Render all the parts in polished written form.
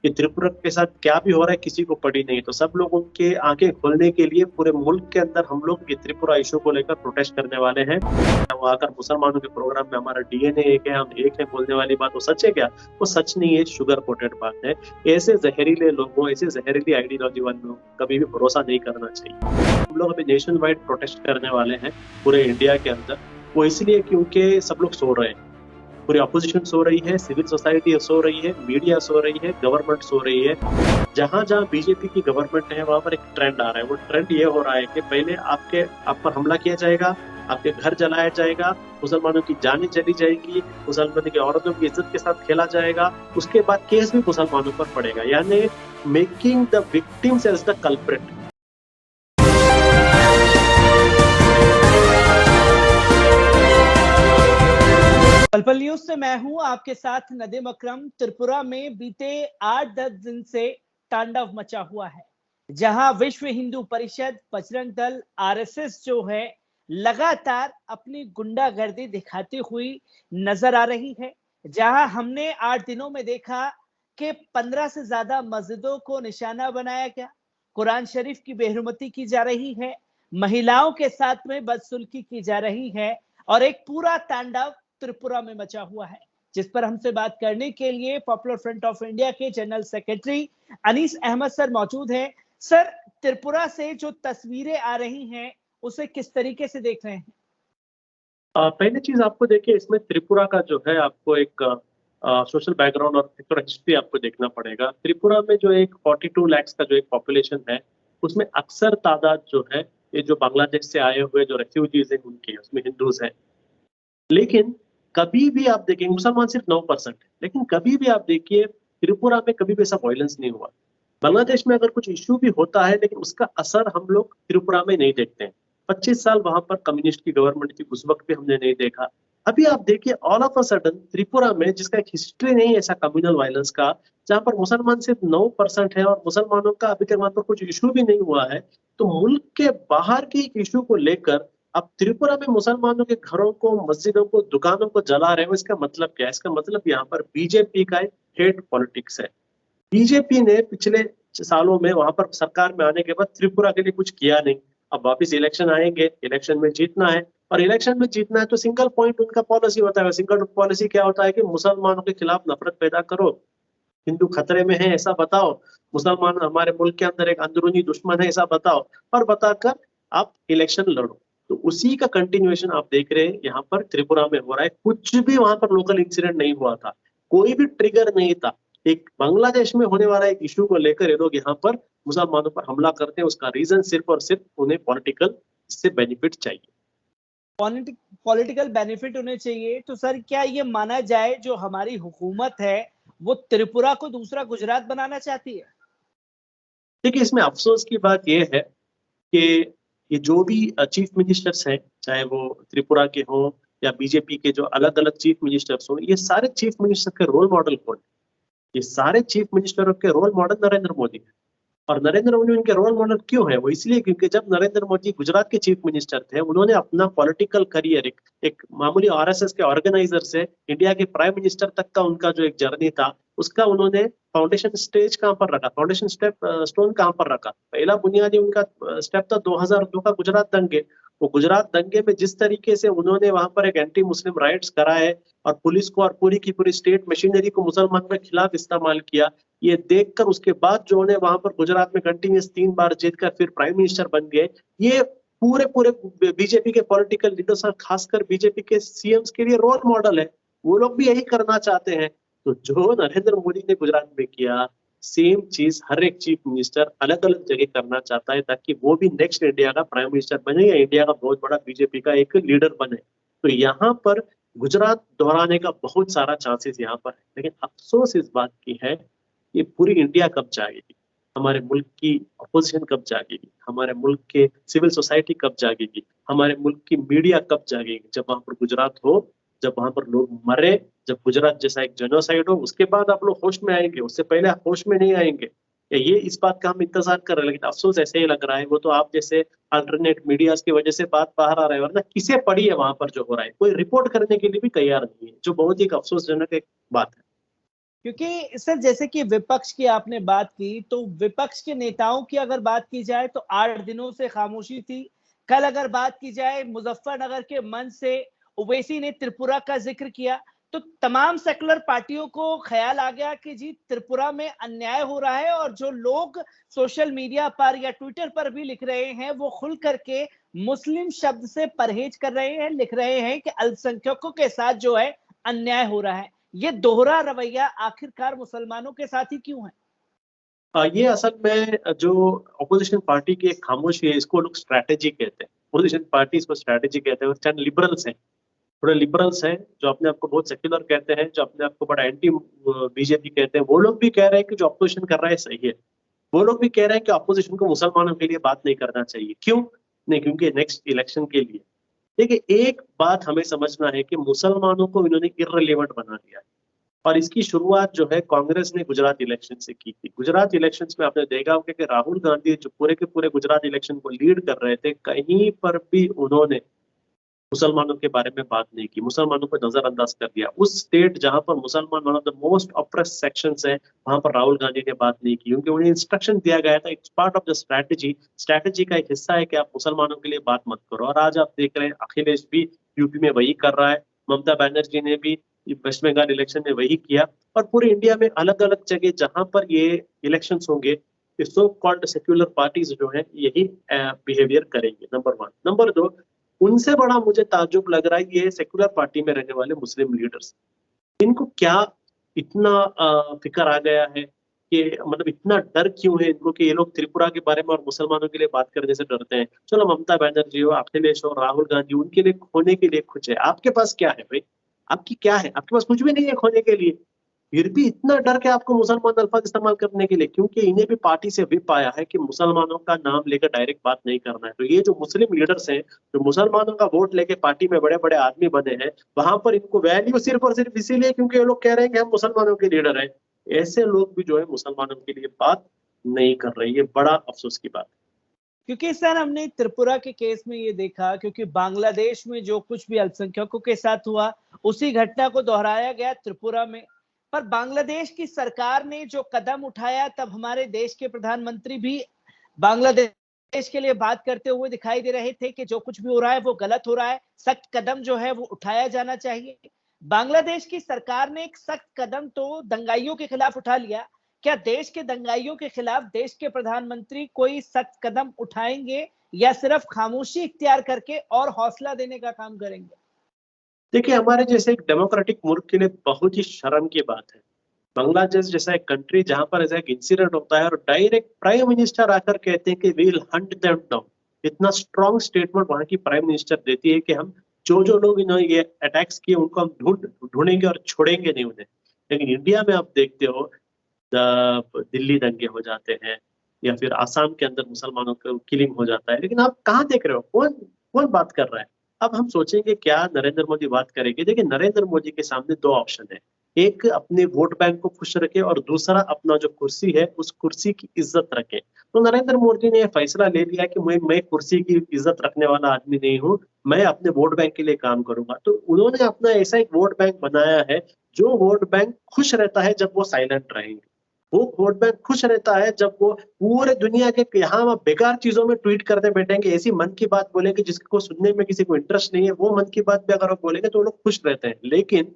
कि त्रिपुरा के साथ क्या भी हो रहा है किसी को पड़ी नहीं। तो सब लोग उनके आंखें खोलने के लिए पूरे मुल्क के अंदर हम लोग ये त्रिपुरा इशू को लेकर प्रोटेस्ट करने वाले हैं। वो आकर मुसलमानों के प्रोग्राम में हमारा डीएनए एक है, हम एक है बोलने वाली बात वो सच है क्या? वो सच नहीं है, शुगर कोटेड बात है। ऐसे जहरीले लोगों, ऐसे जहरीली आइडियोलॉजी वाले लोग कभी भी भरोसा नहीं करना चाहिए। हम लोग अभी नेशन वाइड प्रोटेस्ट करने वाले हैं पूरे इंडिया के अंदर। वो इसलिए क्योंकि सब लोग सो रहे हैं, पूरी अपोजिशन सो रही है, सिविल सोसाइटी सो रही है, मीडिया सो रही है, गवर्नमेंट सो रही है। जहां जहां बीजेपी की गवर्नमेंट है वहां पर एक ट्रेंड आ रहा है। वो ट्रेंड ये हो रहा है कि पहले आप पर हमला किया जाएगा, आपके घर जलाया जाएगा, मुसलमानों की जानें चली जाएगी, मुसलमानों की औरतों की इज्जत के साथ खेला जाएगा, उसके बाद केस भी मुसलमानों पर पड़ेगा, यानी making the victims as the culprit. Palpal news से मैं हूं आपके साथ नदीम अकरम। त्रिपुरा में बीते 8-10 दिन से तांडव मचा हुआ है, जहां विश्व हिंदू परिषद, बजरंग दल, आरएसएस जो है लगातार अपनी गुंडागर्दी दिखाती हुई नजर आ रही है। जहां हमने 8 दिनों में देखा कि 15 से ज्यादा मस्जिदों को निशाना बनाया गया, कुरान शरीफ की बेहुरमती की जा रही है, महिलाओं के साथ में बदसलूकी की जा रही है और एक पूरा तांडव त्रिपुरा में मचा हुआ है। जिस पर हमसे बात करने के लिए पॉपुलर फ्रंट ऑफ इंडिया के general secretary Anees Ahmad sir मौजूद हैं। सर, त्रिपुरा से जो तस्वीरें आ रही हैं उसे किस तरीके से देख रहे हैं? पहली चीज आपको देखिए, इसमें त्रिपुरा का जो है आपको एक सोशल बैकग्राउंड और थोड़ा हिस्ट्री आपको देखना पड़ेगा। त्रिपुरा में जो एक 42 लाख का जो एक पॉपुलेशन है, उसमें अक्सर तादाद जो है ये जो बांग्लादेश से आए हुए जो रेफ्यूजीज हैं उनकी, उसमें हिंदूज हैं। लेकिन कभी भी आप देखेंगे मुसलमान सिर्फ 9% है, लेकिन कभी भी आप देखिए त्रिपुरा में कभी भी ऐसा वायलेंस नहीं हुआ। बांग्लादेश में अगर कुछ इश्यू भी होता है लेकिन उसका असर हम लोग त्रिपुरा में नहीं देखते हैं। 25 साल वहां पर कम्युनिस्ट की गवर्नमेंट थी, उस वक्त भी हमने नहीं देखा। अभी आप देखिए all of a sudden Tripura में, जिसका एक हिस्ट्री नहीं है ऐसा कम्युनल वायलेंस का, जहां पर मुसलमान सिर्फ 9% है और मुसलमानों का अभी तक वहां पर कुछ इशू भी नहीं हुआ है। तो मुल्क के बाहर के एक इशू को लेकर अब त्रिपुरा में मुसलमानों के घरों को, मस्जिदों को, दुकानों को जला रहे हो, इसका मतलब क्या है? इसका मतलब यहाँ पर बीजेपी का एक हेट पॉलिटिक्स है। बीजेपी ने पिछले सालों में वहां पर सरकार में आने के बाद त्रिपुरा के लिए कुछ किया नहीं। अब वापिस इलेक्शन आएंगे, इलेक्शन में जीतना है, और इलेक्शन में जीतना है तो सिंगल पॉइंट उनका पॉलिसी होता है। सिंगल पॉलिसी क्या होता है कि मुसलमानों के खिलाफ नफरत पैदा करो, हिंदू खतरे में है ऐसा बताओ, मुसलमान हमारे मुल्क के अंदर एक अंदरूनी दुश्मन है ऐसा बताओ, और बताकर आप इलेक्शन लड़ो। तो उसी का कंटिन्यूएशन आप देख रहे हैं यहाँ पर त्रिपुरा में हो रहा है। कुछ भी वहां पर लोकल इंसिडेंट नहीं हुआ था, कोई भी ट्रिगर नहीं था। एक बांग्लादेश में होने वाला एक इशू को लेकर ये लोग यहाँ पर मुसलमानों पर हमला करते हैं। उसका रीजन सिर्फ और सिर्फ उन्हें पॉलिटिकल इससे बेनिफिट चाहिए। पॉलिटिकल बेनिफिट होने चाहिए। तो सर, क्या ये माना जाए जो हमारी हुकूमत है वो त्रिपुरा को दूसरा गुजरात बनाना चाहती है? देखिए, इसमें अफसोस की बात यह है कि ये जो भी चीफ मिनिस्टर्स हैं, चाहे वो त्रिपुरा के हों या बीजेपी के जो अलग अलग चीफ मिनिस्टर्स हों, ये सारे चीफ मिनिस्टर के रोल मॉडल कौन है? ये सारे चीफ मिनिस्टरों के रोल मॉडल नरेंद्र मोदी है। और नरेंद्र मोदी उनके रोल मॉडल क्यों है? वो इसलिए क्योंकि जब नरेंद्र मोदी गुजरात के चीफ मिनिस्टर थे, उन्होंने अपना पॉलिटिकल करियर एक मामूली आरएसएस के ऑर्गेनाइजर से इंडिया के प्राइम मिनिस्टर तक का उनका जो एक जर्नी था, उसका उन्होंने फाउंडेशन स्टेज कहां पर रखा, फाउंडेशन स्टेप स्टोन कहां पर रखा? पहला बुनियादी उनका स्टेप था 2002 का गुजरात दंगे। वो गुजरात दंगे में जिस तरीके से उन्होंने वहां पर एक एंटी मुस्लिम राइट्स कराए और पुलिस को और पूरी की पूरी स्टेट मशीनरी को मुसलमान के खिलाफ इस्तेमाल किया, ये देखकर उसके बाद जो उन्हें वहां पर गुजरात में कंटिन्यूस 3 बार जीतकर फिर प्राइम मिनिस्टर बन गए, ये पूरे पूरे बीजेपी के पॉलिटिकल लीडर्स और खासकर बीजेपी के सीएम्स के लिए रोल मॉडल है। वो लोग भी यही करना चाहते हैं। तो जो नरेंद्र मोदी ने गुजरात में किया, सेम चीज हर एक चीफ मिनिस्टर अलग अलग जगह करना चाहता है, ताकि वो भी नेक्स्ट इंडिया का प्राइम मिनिस्टर बने या इंडिया का बहुत बड़ा बीजेपी का एक लीडर बने। तो यहाँ पर गुजरात दोहराने का बहुत सारा चांसेस यहाँ पर है। लेकिन अफसोस इस बात की है कि पूरी इंडिया कब जागेगी, हमारे मुल्क की अपोजिशन कब जागेगी, हमारे मुल्क के सिविल सोसाइटी कब जागेगी, हमारे मुल्क की मीडिया कब जागेगी? जब वहां पर गुजरात हो, जब वहां पर लोग मरे, जब गुजरात जैसा एक जेनोसाइड हो, उसके बाद आप लोग होश में आएंगे, उससे पहले आप होश में नहीं आएंगे। ये इस बात का हम इंतजार कर रहे हैं, लेकिन अफसोस ऐसे ही लग रहा है। वो तो आप जैसे अल्टरनेट मीडियाज की वजह से बात बाहर आ रहा है, वरना किसे पड़ी है वहां पर जो हो रहा है? कोई रिपोर्ट करने के लिए भी तैयार नहीं है, जो बहुत ही एक अफसोसजनक एक बात है। क्योंकि सर जैसे कि विपक्ष की आपने बात की, तो विपक्ष के नेताओं की अगर बात की जाए तो 8 दिनों से खामोशी थी। कल अगर बात की जाए मुजफ्फरनगर के मंच से ओवैसी ने त्रिपुरा का जिक्र किया, तो तमाम सेकुलर पार्टियों को ख्याल आ गया कि जी त्रिपुरा में अन्याय हो रहा है, और जो लोग सोशल मीडिया पर या ट्विटर पर भी लिख रहे हैं वो खुल करके मुस्लिम शब्द से परहेज कर रहे हैं, लिख रहे हैं कि अल्पसंख्यकों के साथ जो है अन्याय हो रहा है। ये दोहरा रवैया आखिरकार मुसलमानों के साथ ही क्यों है? ये असल में जो अपोजिशन पार्टी की एक खामोशी है, इसको लोग स्ट्रैटेजी कहते हैं। अपोजिशन पार्टी इसको स्ट्रैटेजी कहते हैं। और चंद लिबरल्स हैं, थोड़े लिबरल्स हैं जो अपने आप को बहुत सेक्युलर कहते हैं, जो अपने आप को बड़ा एंटी बीजेपी कहते हैं, वो लोग भी कह रहे हैं कि जो अपोजिशन कर रहा है सही है। वो लोग भी कह रहे हैं कि अपोजिशन को मुसलमानों के लिए बात नहीं करना चाहिए। क्यों नहीं? क्योंकि नेक्स्ट इलेक्शन के लिए। देखिए, एक बात हमें समझना है कि मुसलमानों को इन्होंने इररिलेवेंट बना दिया है। और इसकी शुरुआत जो है कांग्रेस ने गुजरात इलेक्शन से की थी। गुजरात इलेक्शंस में आपने देखा होगा कि राहुल गांधी जो पूरे के पूरे गुजरात इलेक्शन को लीड कर रहे थे, कहीं पर भी उन्होंने मुसलमानों के बारे में बात नहीं की, मुसलमानों को नजरअंदाज कर दिया। उस स्टेट जहां पर मुसलमान one of the most oppressed sections है, वहां पर राहुल गांधी ने बात नहीं की, क्योंकि उन्हें इंस्ट्रक्शन दिया गया था, it's part of the strategy. Strategy का एक हिस्सा है कि आप मुसलमानों के लिए बात मत करो। और आज आप देख रहे हैं अखिलेश भी यूपी में वही कर रहा है, ममता बनर्जी ने भी वेस्ट बंगाल इलेक्शन में वही किया। और पूरे इंडिया में अलग अलग जगह जहां पर ये इलेक्शन होंगे, सो कॉल्ड सेक्युलर पार्टीज जो है यही बिहेवियर करेंगे। Number one. नंबर दो, उनसे बड़ा मुझे ताज्जुब लग रहा है ये सेकुलर पार्टी में रहने वाले मुस्लिम लीडर्स। इनको क्या इतना फिक्र आ गया है कि मतलब इतना डर क्यों है इनको कि ये लोग त्रिपुरा के बारे में और मुसलमानों के लिए बात करने से डरते हैं? चलो ममता बनर्जी हो, अखिलेश हो, राहुल गांधी, उनके लिए खोने के लिए कुछ है, आपके पास क्या है भाई? आपकी क्या है? आपके पास कुछ भी नहीं है खोने के लिए। फिर भी इतना डर के आपको मुसलमान अल्फाज इस्तेमाल करने के लिए, क्योंकि इन्हें भी पार्टी से व्हिप आया है कि मुसलमानों का नाम लेकर डायरेक्ट बात नहीं करना है। तो ये जो मुस्लिम लीडर्स हैं, जो मुसलमानों का वोट लेके पार्टी में बड़े बड़े आदमी बने हैं, वहां पर इनको वैल्यू सिर्फ और सिर्फ इसीलिए क्योंकि ये लोग कह रहे हैं कि हम मुसलमानों के लीडर हैं। ऐसे लोग भी जो है मुसलमानों के लिए बात नहीं कर रहे। ये बड़ा अफसोस की बात है। क्योंकि सर हमने त्रिपुरा के केस में ये देखा, क्योंकि बांग्लादेश में जो कुछ भी अल्पसंख्यकों के साथ हुआ उसी घटना को दोहराया गया त्रिपुरा में। पर बांग्लादेश की सरकार ने जो कदम उठाया, तब हमारे देश के प्रधानमंत्री भी बांग्लादेश के लिए बात करते हुए दिखाई दे रहे थे कि जो कुछ भी हो रहा है वो गलत हो रहा है, सख्त कदम जो है वो उठाया जाना चाहिए। बांग्लादेश की सरकार ने एक सख्त कदम तो दंगाइयों के खिलाफ उठा लिया। क्या देश के दंगाइयों के खिलाफ देश के प्रधानमंत्री कोई सख्त कदम उठाएंगे, या सिर्फ खामोशी इख्तियार करके और हौसला देने का काम करेंगे? देखिए, हमारे जैसे एक डेमोक्रेटिक मुल्क के लिए बहुत ही शर्म की बात है, बांग्लादेश जैसा एक कंट्री जहां पर ऐसा एक इंसिडेंट होता है और डायरेक्ट प्राइम मिनिस्टर आकर कहते हैं कि we will hunt them down. इतना स्ट्रॉन्ग स्टेटमेंट वहां की प्राइम मिनिस्टर देती है कि हम जो जो लोग इन्होंने ये अटैक्स किए उनको हम ढूंढेंगे और छोड़ेंगे नहीं उन्हें। लेकिन इंडिया में आप देखते हो, दिल्ली दंगे हो जाते हैं, या फिर आसाम के अंदर मुसलमानों को किलिंग हो जाता है, लेकिन आप कहाँ देख रहे हो? कौन कौन बात कर रहा है? अब हम सोचेंगे क्या नरेंद्र मोदी बात करेंगे? देखिए, नरेंद्र मोदी के सामने दो ऑप्शन है। एक अपने वोट बैंक को खुश रखे, और दूसरा अपना जो कुर्सी है उस कुर्सी की इज्जत रखे। तो नरेंद्र मोदी ने यह फैसला ले लिया कि मैं कुर्सी की इज्जत रखने वाला आदमी नहीं हूँ, मैं अपने वोट बैंक के लिए काम करूंगा। तो उन्होंने अपना ऐसा एक वोट बैंक बनाया है, जो वोट बैंक खुश रहता है जब वो साइलेंट रहेंगे। वो वोट बैंक खुश रहता है जब वो पूरे दुनिया के यहाँ बेकार चीजों में ट्वीट करते बैठेंगे, ऐसी मन की बात बोलेंगे जिसको सुनने में किसी को इंटरेस्ट नहीं है, वो मन की बात भी अगर वो बोलेंगे तो वो लोग खुश रहते हैं। लेकिन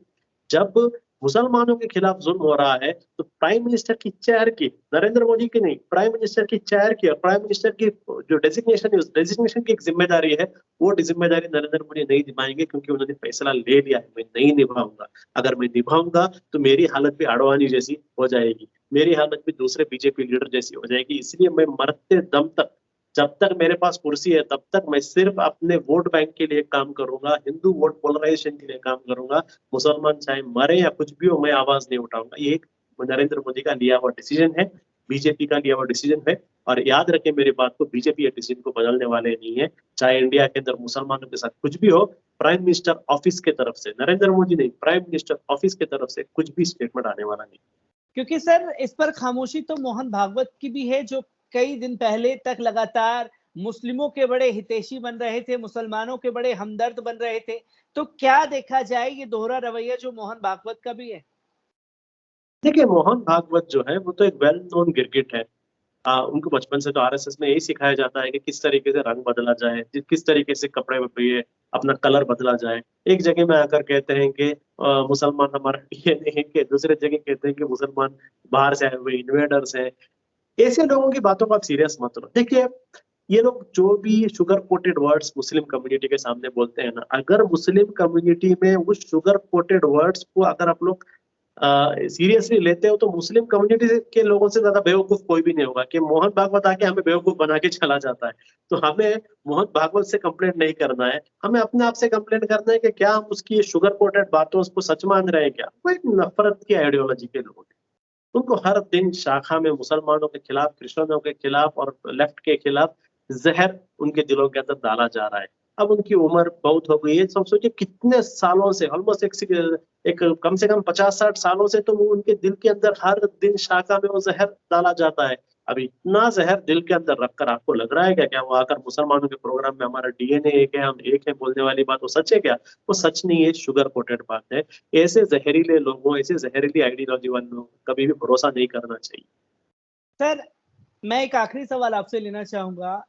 जब मुसलमानों के खिलाफ जुल्म हो रहा है, तो प्राइम मिनिस्टर की चेयर की, नरेंद्र मोदी की नहीं, प्राइम मिनिस्टर की चेयर की और प्राइम मिनिस्टर की जो डेजिग्नेशन है, उस डेजिग्नेशन की एक जिम्मेदारी है, वो जिम्मेदारी नरेंद्र मोदी नहीं निभाएंगे, क्योंकि उन्होंने फैसला ले लिया है मैं नहीं निभाऊंगा। अगर मैं निभाऊंगा तो मेरी हालत भी आडवाणी जैसी हो जाएगी, मेरी हालत भी दूसरे बीजेपी लीडर जैसी हो जाएगी। इसलिए मैं मरते दम तक, जब तक मेरे पास कुर्सी है तब तक मैं सिर्फ अपने वोट बैंक के लिए काम करूंगा, हिंदू वोट पोलराइजेशन के लिए काम करूंगा। मुसलमान चाहे मरे या कुछ भी हो, मैं आवाज नहीं उठाऊंगा। ये एक नरेंद्र मोदी का लिया हुआ डिसीजन है, बीजेपी का लिया हुआ डिसीजन है। और याद रखें मेरी बात को, बीजेपी डिसीजन को बदलने वाले नहीं है। चाहे इंडिया के अंदर मुसलमानों के साथ कुछ भी हो, प्राइम मिनिस्टर ऑफिस की तरफ से, नरेंद्र मोदी नहीं, प्राइम मिनिस्टर ऑफिस की तरफ से कुछ भी स्टेटमेंट आने वाला नहीं। क्योंकि सर इस पर खामोशी तो मोहन भागवत की भी है, जो कई दिन पहले तक लगातार मुस्लिमों के बड़े हितैषी बन रहे थे, मुसलमानों के बड़े हमदर्द बन रहे थे। तो क्या देखा जाए ये दोहरा रवैया जो मोहन भागवत का भी है? देखिए, मोहन भागवत जो है वो तो एक वेल नोन गिरगिट है। उनको बचपन से तो आरएसएस में यही सिखाया जाता है कि किस तरीके से रंग बदला जाए, किस तरीके से कपड़े ये अपना कलर बदला जाए। एक जगह में आकर कहते हैं कि मुसलमान हमारा ये नहीं है, दूसरे जगह कहते हैं कि मुसलमान बाहर से आए हुए इन्वेडर्स हैं। ऐसे लोगों की बातों को आप सीरियस मत लो। देखिए, ये लोग जो भी sugar coated words Muslim community के सामने बोलते हैं ना, अगर मुस्लिम कम्युनिटी में उस शुगर कोटेड वर्ड्स को अगर आप लोग सीरियसली लेते हो तो मुस्लिम कम्युनिटी के लोगों से ज्यादा बेवकूफ कोई भी नहीं होगा। कि मोहन भागवत आके हमें बेवकूफ बना के चला जाता है, तो हमें मोहन भागवत से कंप्लेंट नहीं करना है, हमें अपने आप से कंप्लेंट करना है कि क्या हम उसकी शुगर कोटेड बातों उसको सच मान रहे हैं क्या। वो एक नफरत की आइडियोलॉजी के लोग हैं। उनको हर दिन शाखा में मुसलमानों के खिलाफ, क्रिश्चियनों के खिलाफ और लेफ्ट के खिलाफ जहर उनके दिलों के अंदर डाला जा रहा है। अब उनकी उम्र बहुत हो गई है, सब सोचिए कितने सालों से, ऑलमोस्ट एक कम से कम 50-60 सालों से तो वो उनके दिल के अंदर हर दिन शाखा में वो जहर डाला जाता है। अब इतना जहर दिल के अंदर रखकर आपको लग रहा है क्या वो आकर मुसलमानों के प्रोग्राम में हमारा डीएनए एक है, हम एक है बोलने वाली बात वो सच है क्या? वो सच नहीं है, शुगर कोटेड बात है। ऐसे जहरीले लोगों, ऐसे जहरीली आइडियोलॉजी वाले लोगों को कभी भी भरोसा नहीं करना चाहिए। सर, मैं एक आखिरी सवाल आपसे लेना चाहूंगा।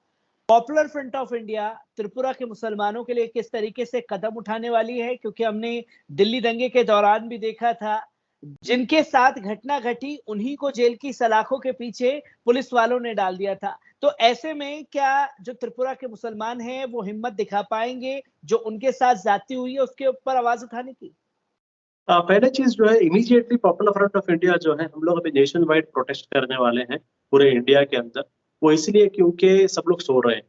Popular front of India Tripura के मुसलमानों के लिए किस तरीके से कदम उठाने वाली है? क्योंकि हमने दिल्ली दंगे के दौरान भी देखा था, जिनके साथ घटना घटी उन्हीं को जेल की सलाखों के पीछे पुलिस वालों ने डाल दिया था। तो ऐसे में क्या जो त्रिपुरा के मुसलमान हैं वो हिम्मत दिखा पाएंगे जो उनके साथ ज्यादती हुई है उसके ऊपर आवाज उठाने की? पहले चीज जो है, immediately popular front of India जो है, हम लोग अभी नेशन वाइड प्रोटेस्ट करने वाले हैं पूरे इंडिया के अंदर। वो इसलिए क्योंकि सब लोग सो रहे हैं,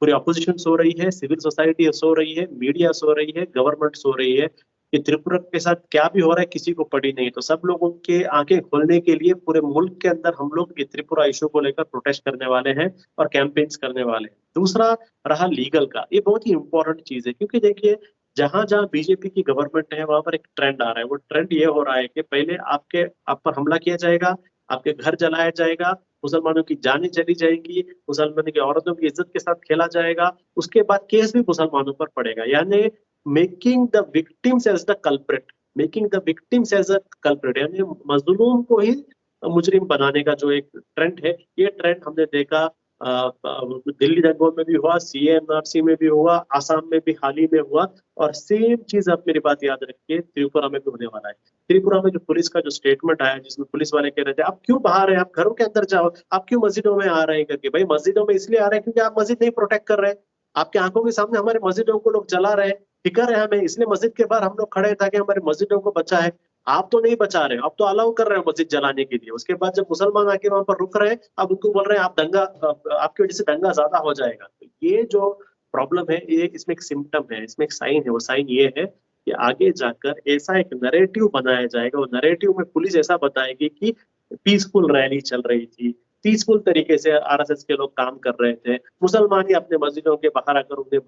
पूरी अपोजिशन सो रही है, सिविल सोसाइटी सो रही है, मीडिया सो रही है, गवर्नमेंट सो रही है कि त्रिपुरा के साथ क्या भी हो रहा है किसी को पड़ी नहीं। तो सब लोगों के आंखें खोलने के लिए पूरे मुल्क के अंदर हम लोग ये त्रिपुरा इशू को लेकर प्रोटेस्ट करने वाले हैं और कैंपेन्स करने वाले हैं। दूसरा रहा लीगल का, ये बहुत ही इंपॉर्टेंट चीज है, क्योंकि देखिए जहां जहां बीजेपी की गवर्नमेंट है वहां पर एक ट्रेंड आ रहा है। वो ट्रेंड ये हो रहा है कि पहले आप पर हमला किया जाएगा, आपके घर जलाया जाएगा, मुसलमानों की जानें चली जाएंगी, मुसलमानों की औरतों की इज्जत के साथ खेला जाएगा, उसके बाद केस भी मुसलमानों पर पड़ेगा। यानी making the victims as the culprit, making the victims as a culprit, यानी मजलूम को ही मुजरिम बनाने का जो एक ट्रेंड है, ये ट्रेंड हमने देखा दिल्ली दंगों में भी हुआ, सीएमआरसी में भी हुआ, आसाम में भी हाल ही में हुआ। और सेम चीज आप मेरी बात याद रखिए, त्रिपुरा में भी होने वाला है। त्रिपुरा में जो पुलिस का जो स्टेटमेंट आया, जिसमें पुलिस वाले कह रहे थे आप क्यों बाहर हैं, आप घरों के अंदर जाओ, आप क्यों मस्जिदों में आ रहे हैं करके। भाई मस्जिदों में इसलिए आ रहे हैं क्योंकि आप मस्जिद नहीं प्रोटेक्ट कर रहे हैं। आपके आंखों के सामने हमारे मस्जिदों को लोग जला रहे हैं, फिक्र है हमें, इसलिए मस्जिद के बाहर हम लोग खड़े हैं ताकि हमारी मस्जिदों को बचाए। आप तो नहीं बचा रहे, आप तो अलाउ कर रहे हो मस्जिद जलाने के लिए। उसके बाद जब मुसलमान आके वहां पर रुक रहे हैं, आप उनको बोल रहे हैं आप दंगा, आपकी वजह से दंगा ज्यादा हो जाएगा। तो ये जो प्रॉब्लम है, ये इसमें एक सिम्टम है, इसमें एक साइन है। वो साइन ये है कि आगे जाकर ऐसा एक नरेटिव बनाया जाएगा, वो नरेटिव में पुलिस ऐसा बताएगी कि पीसफुल रैली चल रही थी, पीसफुल तरीके से आरएसएस के लोग काम कर रहे थे, मुसलमान ही अपने मस्जिदों के बाहर आकर उन्हें